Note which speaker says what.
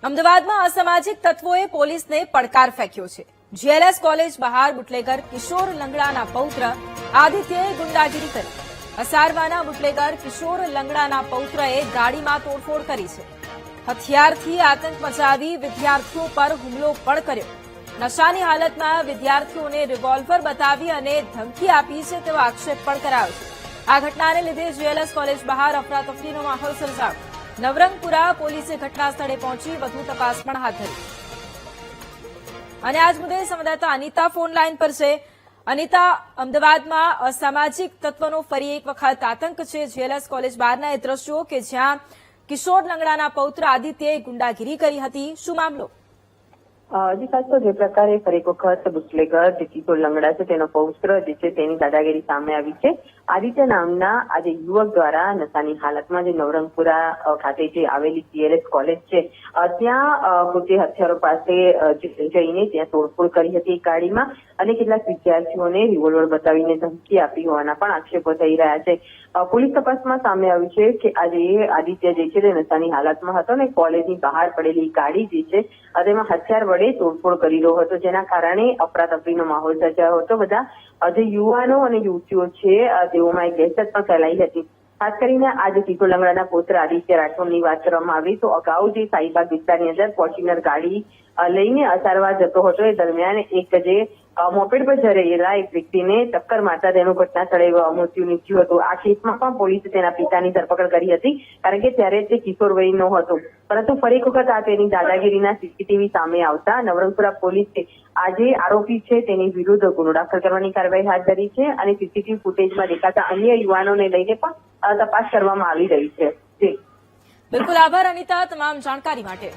Speaker 1: અમદાવાદમાં અસામાજિક તત્વોએ પોલીસને પડકાર ફેંક્યો છે। જીએલએસ કોલેજ બહાર બુટલેગર કિશોર લંગડાના પૌત્ર આદિત્યએ ગુંડાગીરી કરી। અસારવાના બુટલેગર કિશોર લંગડાના પૌત્રએ ગાડીમાં તોડફોડ કરી છે। હથિયારથી આતંક મચાવી વિદ્યાર્થીઓ પર હુમલો પણ કર્યો। નશાની હાલતમાં વિદ્યાર્થીઓને રિવોલ્વર બતાવી અને ધમકી આપી છે તેવો આક્ષેપ પણ કરાયો છે। આ ઘટનાને લીધે જીએલએસ કોલેજ બહાર અફરાતફરીનો માહોલ સર્જાયો। નવરંગપુરા પોલીસે ઘટના સ્થળે પહોંચી વધુ તપાસ પણ હાથ ધરી। અને આજ મુદ્દે સંવાદદાતા અનિતા ફોન લાઈન પર છે। અનિતા, અમદાવાદમાં અસામાજિક તત્વનો ફરી એક વખત આતંક છે। જીએલએસ કોલેજ બહારના એ દ્રશ્યો કે જ્યાં કિશોર લંગડાના પૌત્ર આદિત્યએ ગુંડાગીરી કરી હતી, શું મામલો?
Speaker 2: જી ખાસ તો જે પ્રકારે ફરી એક વખત બુટલેગર જે કિશોર લંગડા છે તેનો પૌત્ર જે છે તેની દાદાગીરી સામે આવી છે। આદિત્ય નામના આજે યુવક દ્વારા નશાની હાલતમાં જે નવરંગપુરા ખાતે જે આવેલી જીએલએસ કોલેજ છે ત્યાં પોતે હથિયારો પાસે જઈને ત્યાં તોડફોડ કરી હતી ગાડીમાં અને કેટલાક વિદ્યાર્થીઓને રિવોલ્વર બતાવીને ધમકી આપી હોવાના પણ આક્ષેપો થઈ રહ્યા છે। પોલીસ તપાસમાં સામે આવ્યું છે કે આજે આદિત્ય જે છે તે નશાની હાલતમાં હતો ને કોલેજની બહાર પડેલી ગાડી જે છે તેમાં હથિયાર વડે તોડફોડ કરી રહ્યો હતો, જેના કારણે અફરાતફરીનો માહોલ સર્જાયો હતો। બધા જે યુવાનો અને યુવતીઓ છે તેઓમાં એક દહેશત પણ ફેલાઈ હતી। ખાસ કરીને આજે કિશોર લંગડાના પુત્ર આદિત્ય રાઠોડની વાત કરવામાં આવી તો અગાઉ જે શાહીબાગ વિસ્તારની અંદર ફોર્ચ્યુનર ગાડી લઈને અસારવા જતો હતો એ દરમિયાન એક જે મોપેડ પર જઈ રહેલા એક વ્યક્તિને ટક્કર મારતા તેનું ઘટના સ્થળે મૃત્યુ નીપજ્યું હતું। આ કેસમાં પણ પોલીસે તેના પિતાની ધરપકડ કરી હતી, કારણ કે ત્યારે તે કિશોર વયનો હતો, પરંતુ ફરી એક વખત આ તેની દાદાગીરીના સીસીટીવી સામે આવતા નવરંગપુરા પોલીસે આજે આરોપી છે તેની વિરુદ્ધ ગુનો દાખલ કરવાની કાર્યવાહી હાથ ધરી છે અને સીસીટીવી ફૂટેજમાં દેખાતા અન્ય યુવાનોને લઈને પણ તપાસ કરવામાં આવી રહી છે।
Speaker 1: બિલકુલ, આભાર અનિતા તમામ જાણકારી માટે।